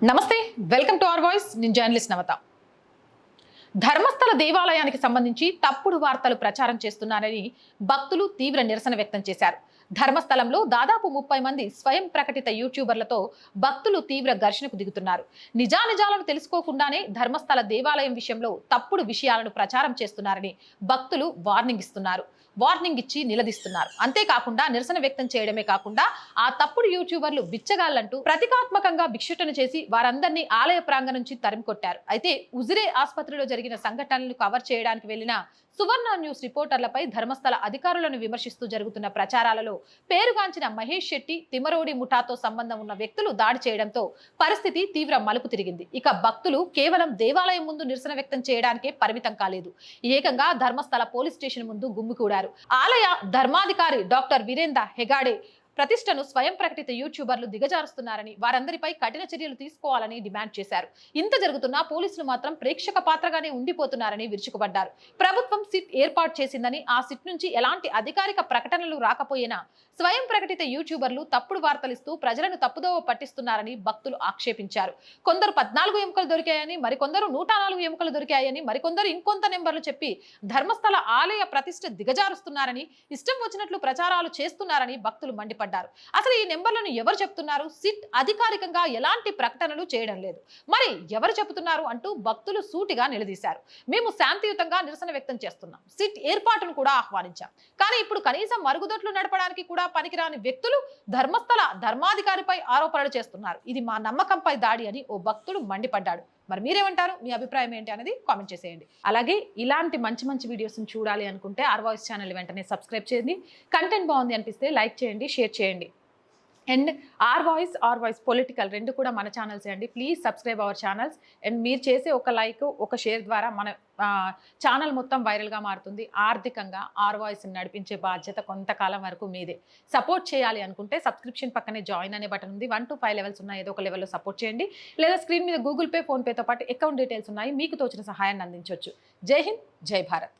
నమస్తే, welcome to our voice. నేను journalist నవత. ధర్మస్థల దేవాలయానికి సంబంధించి తప్పుడు వార్తలు ప్రచారం చేస్తున్నారని భక్తులు తీవ్ర నిరసన వ్యక్తం చేశారు. ధర్మస్థలంలో దాదాపు 30 మంది స్వయం ప్రకటిత యూట్యూబర్లతో భక్తులు తీవ్ర ఘర్షణకు దిగుతున్నారు. నిజానిజాలను తెలుసుకోకుండానే ధర్మస్థల దేవాలయం విషయంలో తప్పుడు విషయాలను ప్రచారం చేస్తున్నారని భక్తులు వార్నింగ్ ఇచ్చి నిలదీస్తున్నారు. అంతేకాకుండా నిరసన వ్యక్తం చేయడమే కాకుండా ఆ తప్పుడు యూట్యూబర్లు బిచ్చగాళ్లంటూ ప్రతికాత్మకంగా భిక్షుటన చేసి వారందరినీ ఆలయ ప్రాంగణం నుంచి తరిమికొట్టారు. అయితే ఉజిరే ఆసుపత్రిలో జరిగిన సంఘటనలను కవర్ చేయడానికి వెళ్లిన సువర్ణ న్యూస్ రిపోర్టర్లపై ధర్మస్థల అధికారులను విమర్శిస్తూ జరుగుతున్న ప్రచారాలలో పేరుగాంచిన మహేష్ శెట్టి, తిమరోడి ముఠాతో సంబంధం ఉన్న వ్యక్తులు దాడి చేయడంతో పరిస్థితి తీవ్ర మలుపు తిరిగింది. ఇక భక్తులు కేవలం దేవాలయం ముందు నిరసన వ్యక్తం చేయడానికే పరిమితం కాలేదు. ఏకంగా ధర్మస్థల పోలీస్ స్టేషన్ ముందు గుమ్మికూడారు. ఆలయ ధర్మాధికారి డాక్టర్ వీరేంద్ర హెగాడే ప్రతిష్టను స్వయం ప్రకటిత యూట్యూబర్లు దిగజారుస్తున్నారని, వారందరిపై కఠిన చర్యలు తీసుకోవాలని డిమాండ్ చేశారు. ఇంత జరుగుతున్నా పోలీసులు మాత్రం ప్రేక్షక పాత్రగానే ఉండిపోతున్నారని విరుచుకుపడ్డారు. ప్రభుత్వం సిట్ ఏర్పాటు చేసిందని, ఆ సిట్ నుంచి ఎలాంటి అధికారిక ప్రకటనలు రాకపోయినా స్వయం ప్రకటిత యూట్యూబర్లు తప్పుడు వార్తలిస్తూ ప్రజలను తప్పుదోవ పట్టిస్తున్నారని భక్తులు ఆక్షేపించారు. కొందరు 14 ఎముకలు దొరికాయని, మరికొందరు 104 ఎముకలు దొరికాయని, మరికొందరు ఇంకొంత నెంబర్లు చెప్పి ధర్మస్థల ఆలయ ప్రతిష్ఠ దిగజారుస్తున్నారని, ఇష్టం వచ్చినట్లు ప్రచారాలు చేస్తున్నారని భక్తులు మండిపడ్డారు. అసలు ఈ నెంబర్లను ఎవరు చెప్తున్నారు? సిట్ అధికారికంగా ఎలాంటి ప్రకటనలు చేయడం లేదు, మరి ఎవరు చెబుతున్నారు అంటూ భక్తులు సూటిగా నిలదీశారు. మేము శాంతియుతంగా నిరసన వ్యక్తం చేస్తున్నాం, సిట్ ఏర్పాటును కూడా ఆహ్వానించాం. కానీ ఇప్పుడు కనీసం మరుగుదొడ్లు నడపడానికి కూడా పనికిరాని వ్యక్తులు ధర్మస్థల ధర్మాధికారిపై ఆరోపణలు చేస్తున్నారు. ఇది మా నమ్మకంపై దాడి అని ఓ భక్తుడు మండిపడ్డాడు. మరి మీరేమంటారు? మీ అభిప్రాయం ఏంటి అనేది కామెంట్ చేసేయండి. అలాగే ఇలాంటి మంచి మంచి వీడియోస్ని చూడాలి అనుకుంటే ఆర్ వాయిస్ ఛానల్ వెంటనే సబ్స్క్రైబ్ చేయండి. కంటెంట్ బాగుంది అనిపిస్తే లైక్ చేయండి, షేర్ చేయండి. అండ్ ఆర్ వాయిస్ పొలిటికల్ రెండు కూడా మన ఛానల్స్ అండి. Please subscribe our channels. And మీరు చేసే ఒక లైక్, ఒక షేర్ ద్వారా మన ఛానల్ మొత్తం వైరల్గా మారుతుంది. ఆర్థికంగా ఆర్ వాయిస్ని నడిపించే బాధ్యత కొంతకాలం వరకు మీదే. సపోర్ట్ చేయాలి అనుకుంటే సబ్స్క్రిప్షన్ పక్కనే జాయిన్ అనే బటన్ ఉంది. 1 to 5 లెవెల్స్ ఉన్నాయి, ఏదో ఒక లెవెల్లో సపోర్ట్ చేయండి. లేదా స్క్రీన్ మీద గూగుల్ పే, ఫోన్పేతో పాటు అకౌంట్ డీటెయిల్స్ ఉన్నాయి, మీకు తోచిన సహాయాన్ని అందించవచ్చు. జై హింద్, జై భారత్.